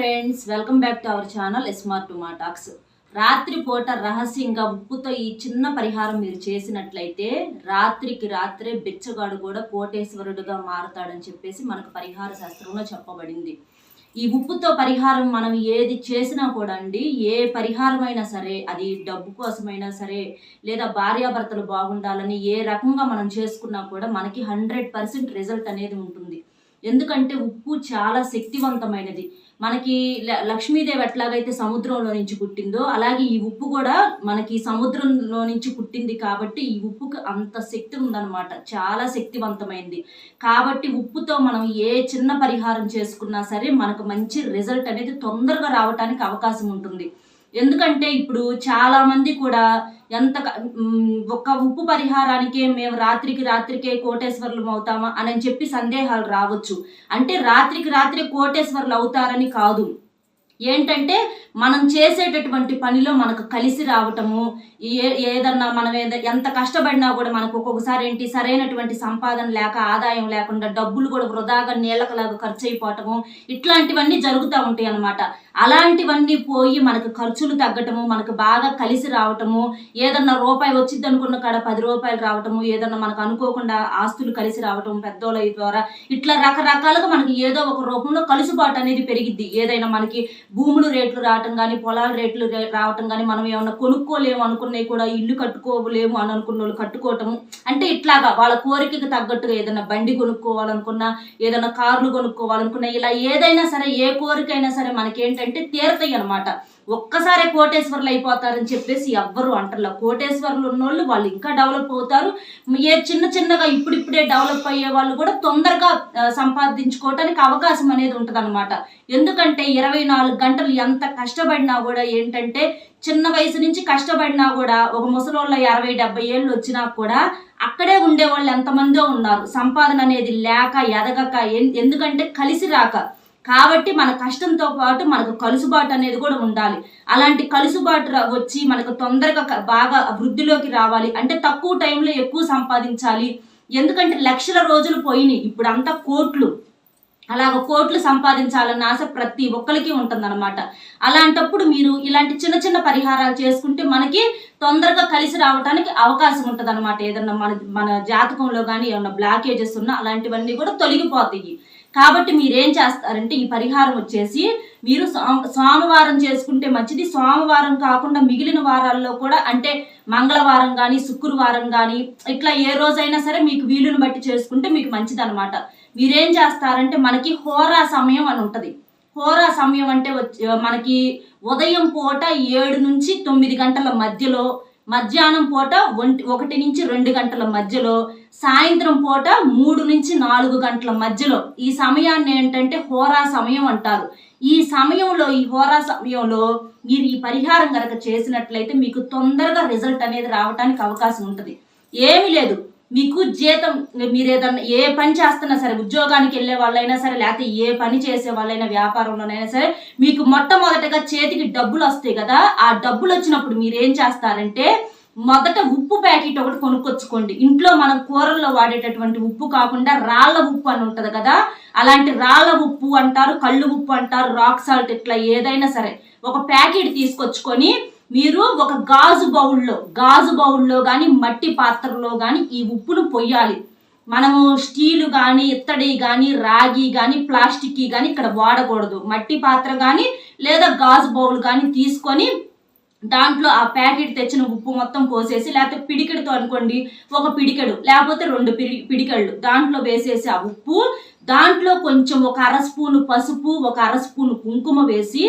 Friends, welcome back to our channel smart టుమా talks. రాత్రిపూట రహస్యంగా ఉప్పుతో ఈ చిన్న పరిహారం మీరు చేసినట్లయితే రాత్రికి రాత్రే బిచ్చగాడు కూడా కోటేశ్వరుడుగా మారతాడని చెప్పేసి మనకు పరిహార శాస్త్రంలో చెప్పబడింది. ఈ ఉప్పుతో పరిహారం మనం ఏది చేసినా కూడా అండి, ఏ పరిహారం అయినా సరే, అది డబ్బు కోసమైనా సరే, లేదా భార్యాభర్తలు బాగుండాలని ఏ రకంగా మనం చేసుకున్నా కూడా మనకి 100% రిజల్ట్ అనేది ఉంటుంది. ఎందుకంటే ఉప్పు చాలా శక్తివంతమైనది. మనకి లక్ష్మీదేవి ఎట్లాగైతే సముద్రంలో నుంచి పుట్టిందో అలాగే ఈ ఉప్పు కూడా మనకి సముద్రంలో నుంచి పుట్టింది. కాబట్టి ఈ ఉప్పుకు అంత శక్తి ఉందన్నమాట, చాలా శక్తివంతమైంది. కాబట్టి ఉప్పుతో మనం ఏ చిన్న పరిహారం చేసుకున్నా సరే మనకు మంచి రిజల్ట్ అనేది తొందరగా రావడానికి అవకాశం ఉంటుంది. ఎందుకంటే ఇప్పుడు చాలా మంది కూడా ఒక్క ఉప్పు పరిహారానికే మేము రాత్రికే కోటేశ్వరులు అవుతామా అని చెప్పి సందేహాలు రావచ్చు. అంటే రాత్రికి రాత్రి కోటేశ్వరులు అవుతారని కాదు, ఏంటంటే మనం చేసేటటువంటి పనిలో మనకు కలిసి రావటము, ఏదన్నా మనం ఎంత కష్టపడినా కూడా మనకు ఒక్కొక్కసారి ఏంటి సరైనటువంటి సంపాదన లేక, ఆదాయం లేకుండా డబ్బులు కూడా వృధాగా నీళ్ళకలాగా ఖర్చు అయిపోవటము, ఇట్లాంటివన్నీ జరుగుతూ ఉంటాయి అన్నమాట. అలాంటివన్నీ పోయి మనకు ఖర్చులు తగ్గటము, మనకు బాగా కలిసి రావటము, ఏదన్నా రూపాయి వచ్చింది అనుకున్న కాడ 10 రూపాయలు రావటము, ఏదన్నా మనకు అనుకోకుండా ఆస్తులు కలిసి రావటం పెద్దోళ్ళ ద్వారా, ఇట్లా రకరకాలుగా మనకి ఏదో ఒక రూపంలో కలుసుబాటు అనేది పెరిగిద్ది. ఏదైనా మనకి భూములు రేట్లు రావటం కానీ, పొలాల రేట్లు రావటం కానీ, మనం ఏమన్నా కొనుక్కోలేము అనుకున్నవి కూడా ఇల్లు కట్టుకోలేము అని అనుకున్న వాళ్ళు కట్టుకోవటము, అంటే ఇట్లాగా వాళ్ళ కోరికకి తగ్గట్టుగా ఏదైనా బండి కొనుక్కోవాలనుకున్నా, ఏదైనా కార్లు కొనుక్కోవాలనుకున్నా, ఇలా ఏదైనా సరే ఏ కోరికైనా సరే మనకేంటంటే తీరతాయి అనమాట. ఒక్కసారి కోటేశ్వరులు అయిపోతారని చెప్పేసి ఎవ్వరు అంటారు. కోటేశ్వరులు ఉన్నోళ్ళు వాళ్ళు ఇంకా డెవలప్ అవుతారు. ఏ చిన్నగా ఇప్పుడిప్పుడే డెవలప్ అయ్యే వాళ్ళు కూడా తొందరగా సంపాదించుకోవటానికి అవకాశం అనేది ఉంటుంది అనమాట. ఎందుకంటే 24 గంటలు ఎంత కష్టపడినా కూడా ఏంటంటే, చిన్న వయసు నుంచి కష్టపడినా కూడా ఒక ముసలోళ్ళ 60-70 ఏళ్ళు వచ్చినా కూడా అక్కడే ఉండేవాళ్ళు ఎంతమందో ఉన్నారు. సంపాదన అనేది లేక, ఎదగక, ఎందుకంటే కలిసి రాక. కాబట్టి మన కష్టంతో పాటు మనకు కలుసుబాటు అనేది కూడా ఉండాలి. అలాంటి కలుసుబాటు వచ్చి మనకు తొందరగా బాగా వృద్ధిలోకి రావాలి అంటే తక్కువ టైంలో ఎక్కువ సంపాదించాలి. ఎందుకంటే లక్షల రోజులు పోయినాయి, ఇప్పుడు అంతా కోట్లు. అలాగ కోట్లు సంపాదించాలన్న ఆశ ప్రతి ఒక్కరికి ఉంటుందన్నమాట. అలాంటప్పుడు మీరు ఇలాంటి చిన్న పరిహారాలు చేసుకుంటే మనకి తొందరగా కలిసి రావడానికి అవకాశం ఉంటుంది అనమాట. ఏదన్నా మన జాతకంలో కానీ ఏమన్నా బ్లాకేజెస్ ఉన్నా అలాంటివన్నీ కూడా తొలగిపోతాయి. కాబట్టి మీరేం చేస్తారంటే, ఈ పరిహారం వచ్చేసి మీరు సోమవారం చేసుకుంటే మంచిది. సోమవారం కాకుండా మిగిలిన వారాల్లో కూడా, అంటే మంగళవారం కానీ, శుక్రవారం కానీ, ఇట్లా ఏ రోజైనా సరే మీకు వీలుని బట్టి చేసుకుంటే మీకు మంచిది అనమాట. మీరేం చేస్తారంటే, మనకి హోరా సమయం అని ఉంటుంది. హోరా సమయం అంటే మనకి ఉదయం పూట 7 నుంచి 9 గంటల మధ్యలో, మధ్యాహ్నం పూట 1 నుంచి 2 గంటల మధ్యలో, సాయంత్రం పూట 3 నుంచి 4 గంటల మధ్యలో, ఈ సమయాన్ని ఏంటంటే హోరా సమయం అంటారు. ఈ హోరా సమయంలో మీరు ఈ పరిహారం కనుక చేసినట్లయితే మీకు తొందరగా రిజల్ట్ అనేది రావడానికి అవకాశం ఉంటుంది. ఏమీ లేదు, మీకు జీతం, మీరు ఏదన్నా ఏ పని చేస్తున్నా సరే, ఉద్యోగానికి వెళ్ళే వాళ్ళైనా సరే, లేకపోతే ఏ పని చేసే వాళ్ళైనా, వ్యాపారంలోనైనా సరే, మీకు మొట్టమొదటగా చేతికి డబ్బులు వస్తాయి కదా. ఆ డబ్బులు వచ్చినప్పుడు మీరు ఏం చేస్తారంటే, మొదట ఉప్పు ప్యాకెట్ ఒకటి కొనుక్కొచ్చుకోండి. ఇంట్లో మనం కూరల్లో వాడేటటువంటి ఉప్పు కాకుండా రాళ్ళ ఉప్పు అని ఉంటుంది కదా, అలాంటి రాళ్ళ ఉప్పు అంటారు, కళ్ళు ఉప్పు అంటారు, రాక్ సాల్ట్, ఇట్లా ఏదైనా సరే ఒక ప్యాకెట్ తీసుకొచ్చుకొని మీరు ఒక గాజు బౌల్లో కానీ, మట్టి పాత్రలో కానీ ఈ ఉప్పును పొయ్యాలి. మనము స్టీలు కానీ, ఇత్తడి కానీ, రాగి కానీ, ప్లాస్టిక్ కానీ ఇక్కడ వాడకూడదు. మట్టి పాత్ర కానీ లేదా గాజు బౌల్ కానీ తీసుకొని దాంట్లో ఆ ప్యాకెట్ తెచ్చిన ఉప్పు మొత్తం పోసేసి, లేకపోతే పిడికెడుతో అనుకోండి, ఒక పిడికెడు లేకపోతే 2 పిడికెళ్ళు దాంట్లో వేసేసి ఆ ఉప్పు, దాంట్లో కొంచెం ఒక 1/2 స్పూను పసుపు, ఒక 1/2 స్పూను కుంకుమ వేసి,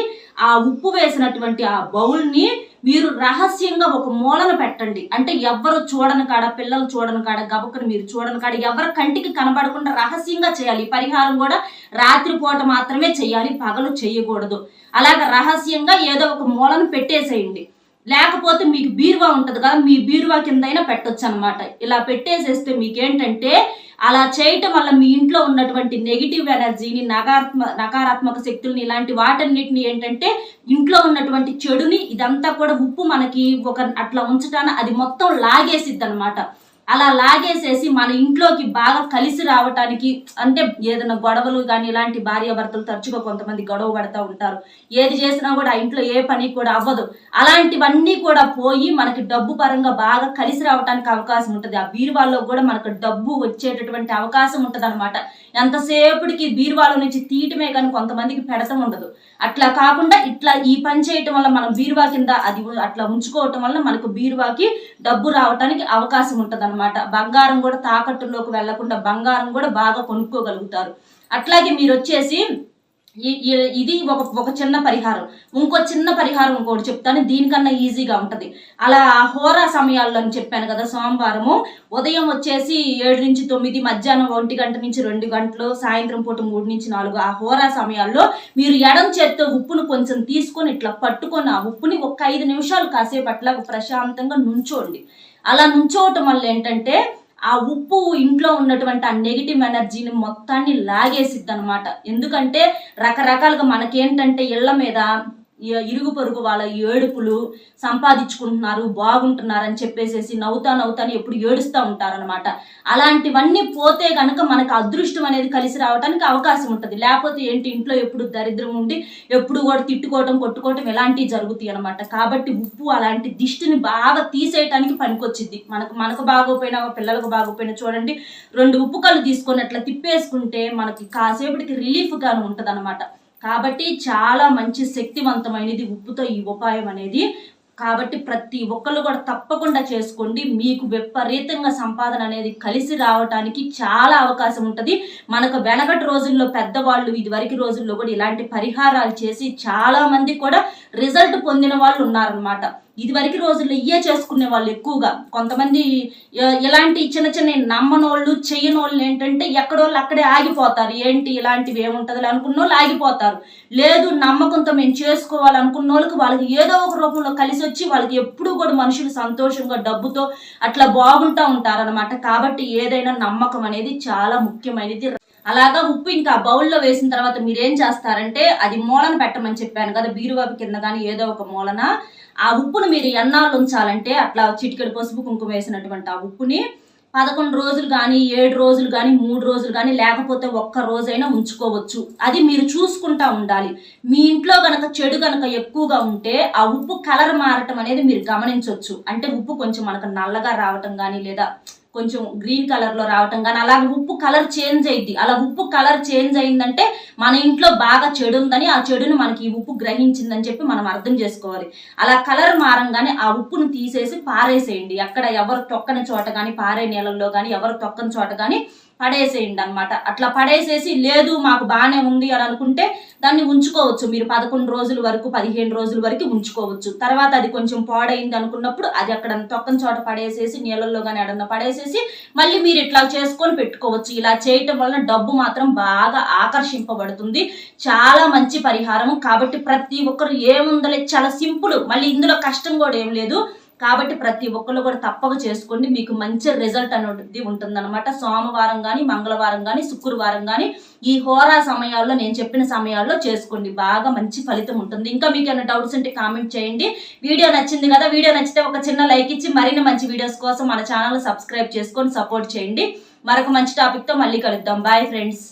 ఆ ఉప్పు వేసినటువంటి ఆ బౌల్ని మీరు రహస్యంగా ఒక మూలన పెట్టండి. అంటే ఎవ్వరు చూడని కాడ, పిల్లలు చూడని కాడ, గబక్కను మీరు చూడని కాడ, ఎవరి కంటికి కనబడకుండా రహస్యంగా చేయాలి. పరిహారం కూడా రాత్రిపూట మాత్రమే చేయాలి, పగలు చేయకూడదు. అలాగ రహస్యంగా ఏదో ఒక మూలను పెట్టేసేయండి. లేకపోతే మీకు బీరువా ఉంటుంది కదా, మీ బీరువా కిందైనా పెట్టొచ్చు అనమాట. ఇలా పెట్టేసేస్తే మీకేంటంటే, అలా చేయటం వల్ల మీ ఇంట్లో ఉన్నటువంటి నెగిటివ్ ఎనర్జీని, నకారాత్మక శక్తుల్ని, ఇలాంటి వాటన్నిటిని ఏంటంటే, ఇంట్లో ఉన్నటువంటి చెడుని, ఇదంతా కూడా ఉప్పు మనకి అట్లా ఉంచటాన అది మొత్తం లాగేసిద్ది అనమాట. అలా లాగేసేసి మన ఇంట్లోకి బాగా కలిసి రావటానికి, అంటే ఏదైనా గొడవలు కానీ ఇలాంటి భార్యాభర్తలు తరచుగా కొంతమంది గొడవ పడుతూ ఉంటారు, ఏది చేసినా కూడా ఆ ఇంట్లో ఏ పని కూడా అవ్వదు, అలాంటివన్నీ కూడా పోయి మనకి డబ్బు పరంగా బాగా కలిసి రావడానికి అవకాశం ఉంటుంది. ఆ బీరువాల్లో కూడా మనకు డబ్బు వచ్చేటటువంటి అవకాశం ఉంటుంది అనమాట. ఎంతసేపటికి బీరువాలో నుంచి తీయటమే కానీ కొంతమందికి పెడతం ఉండదు. అట్లా కాకుండా ఇట్లా ఈ పని చేయటం వల్ల మనం బీరువా కింద అది అట్లా ఉంచుకోవటం వల్ల మనకు బీరువాకి డబ్బు రావటానికి అవకాశం ఉంటుంది అనమాట. బంగారం కూడా తాకట్టులోకి వెళ్లకుండా బంగారం కూడా బాగా కొనుక్కోగలుగుతారు. అట్లాగే మీరు వచ్చేసి ఇది ఒక చిన్న పరిహారం. ఇంకో చిన్న పరిహారం ఇంకోటి చెప్తాను, దీనికన్నా ఈజీగా ఉంటది. అలా హోరా సమయాల్లో అని చెప్పాను కదా, సోమవారము ఉదయం వచ్చేసి 7 నుంచి 9, మధ్యాహ్నం 1 గంట నుంచి 2 గంటలు, సాయంత్రం పూట 3 నుంచి 4 ఆ హోరా సమయాల్లో మీరు ఎడం చేత్తో ఉప్పును కొంచెం తీసుకొని ఇట్లా పట్టుకొని ఆ ఉప్పుని ఒక 5 నిమిషాలు కాసేపు అట్లా ప్రశాంతంగా నుంచోండి. అలా నుంచోవటం వల్ల ఏంటంటే ఆ ఉప్పు ఇంట్లో ఉన్నటువంటి ఆ నెగిటివ్ ఎనర్జీని మొత్తాన్ని లాగేసిద్ది అనమాట. ఎందుకంటే రకరకాలుగా మనకేంటంటే ఇళ్ల మీద ఇరుగు పొరుగు వాళ్ళ ఏడుపులు, సంపాదించుకుంటున్నారు, బాగుంటున్నారు అని చెప్పేసి నవ్వుతాని ఎప్పుడు ఏడుస్తూ ఉంటారనమాట. అలాంటివన్నీ పోతే కనుక మనకు అదృష్టం అనేది కలిసి రావడానికి అవకాశం ఉంటుంది. లేకపోతే ఏంటి, ఇంట్లో ఎప్పుడు దరిద్రం ఉండి ఎప్పుడు కూడా తిట్టుకోవటం, కొట్టుకోవటం ఇలాంటివి జరుగుతాయి అనమాట. కాబట్టి ఉప్పు అలాంటి దిష్టిని బాగా తీసేయటానికి పనికొచ్చిద్ది. మనకు బాగోపోయినా పిల్లలకు బాగోపోయినా చూడండి, 2 ఉప్పు కళ్ళు తీసుకొని అట్లా తిప్పేసుకుంటే మనకి కాసేపటికి రిలీఫ్గాను ఉంటుంది అనమాట. కాబట్టి చాలా మంచి శక్తివంతమైనది ఉప్పుతో ఈ ఉపాయం అనేది. కాబట్టి ప్రతి ఒక్కళ్ళు కూడా తప్పకుండా చేసుకోండి. మీకు విపరీతంగా సంపాదన అనేది కలిసి రావడానికి చాలా అవకాశం ఉంటుంది. మనకు వెనకటి రోజుల్లో పెద్దవాళ్ళు ఇదివరకు రోజుల్లో కూడా ఇలాంటి పరిహారాలు చేసి చాలా మంది కూడా రిజల్ట్ పొందిన వాళ్ళు ఉన్నారనమాట. ఇదివరకు రోజుల్లో ఇయ్యే చేసుకునే వాళ్ళు ఎక్కువగా. కొంతమంది ఇలాంటి చిన్న చిన్న నమ్మనోళ్ళు, చెయ్యనోళ్ళు ఏంటంటే ఎక్కడోళ్ళు అక్కడే ఆగిపోతారు. ఏంటి ఇలాంటివి ఏముంటుంది అనుకున్న వాళ్ళు ఆగిపోతారు. లేదు నమ్మకంతో మేము చేసుకోవాలనుకున్న వాళ్ళకి ఏదో ఒక రూపంలో కలిసి వచ్చి వాళ్ళకి ఎప్పుడూ కూడా మనుషులు సంతోషంగా డబ్బుతో అట్లా బాగుంటూ ఉంటారనమాట. కాబట్టి ఏదైనా నమ్మకం అనేది చాలా ముఖ్యమైనది. అలాగా ఉప్పు ఇంకా బౌల్లో వేసిన తర్వాత మీరేం చేస్తారంటే అది మూలన పెట్టమని చెప్పాను కదా, బీరువా కింద కానీ ఏదో ఒక మూలన ఆ ఉప్పును మీరు ఎన్నాళ్ళు ఉంచాలంటే అట్లా చిటికెడు పసుపు కుంకుమ వేసినటువంటి ఆ ఉప్పుని 11 రోజులు కానీ 7 రోజులు కానీ 3 రోజులు కానీ లేకపోతే 1 రోజైనా ఉంచుకోవచ్చు. అది మీరు చూసుకుంటా ఉండాలి. మీ ఇంట్లో గనక చెడు గనక ఎక్కువగా ఉంటే ఆ ఉప్పు కలర్ మారటం అనేది మీరు గమనించవచ్చు. అంటే ఉప్పు కొంచెం మనకు నల్లగా రావటం కానీ లేదా కొంచెం గ్రీన్ కలర్ లో రావటం కానీ అలా ఉప్పు కలర్ చేంజ్ అయింది. అలా ఉప్పు కలర్ చేంజ్ అయిందంటే మన ఇంట్లో బాగా చెడు ఉందని, ఆ చెడుని మనకి ఈ ఉప్పు గ్రహించిందని చెప్పి మనం అర్థం చేసుకోవాలి. అలా కలర్ మారంగానే ఆ ఉప్పును తీసేసి పారేసేయండి. ఎక్కడ ఎవరు తొక్కని చోట కానీ, పారే నీళ్ళల్లో కానీ ఎవరు తొక్కని చోట కానీ పడేసేయండి అనమాట. అట్లా పడేసేసి లేదు మాకు బాగానే ఉంది అని అనుకుంటే దాన్ని ఉంచుకోవచ్చు. మీరు 11 రోజుల వరకు 15 రోజుల వరకు ఉంచుకోవచ్చు. తర్వాత అది కొంచెం పాడైంది అనుకున్నప్పుడు అది అక్కడ తొక్కని చోట పడేసేసి నీళ్ళల్లో కానీ ఎడన్నా పడేసేసి మళ్ళీ మీరు ఇట్లా చేసుకొని పెట్టుకోవచ్చు. ఇలా చేయటం వలన డబ్బు మాత్రం బాగా ఆకర్షింపబడుతుంది. చాలా మంచి పరిహారం. కాబట్టి ప్రతి ఒక్కరు ఏముందలే, చాలా సింపుల్, మళ్ళీ ఇందులో కష్టం కూడా ఏం లేదు. కాబట్టి ప్రతి ఒక్కళ్ళు కూడా తప్పక చేసుకోండి. మీకు మంచి రిజల్ట్ అనేది ఉంటుందన్నమాట. సోమవారం కానీ, మంగళవారం కానీ, శుక్రవారం కానీ ఈ హోరా సమయాల్లో నేను చెప్పిన సమయాల్లో చేసుకోండి. బాగా మంచి ఫలితం ఉంటుంది. ఇంకా మీకు ఏమైనా డౌట్స్ ఉంటే కామెంట్ చేయండి. వీడియో నచ్చింది కదా, వీడియో నచ్చితే ఒక చిన్న లైక్ ఇచ్చి మరిన్ని మంచి వీడియోస్ కోసం మన ఛానల్ సబ్స్క్రైబ్ చేసుకొని సపోర్ట్ చేయండి. మరొక మంచి టాపిక్తో మళ్ళీ కలుద్దాం. Bye friends.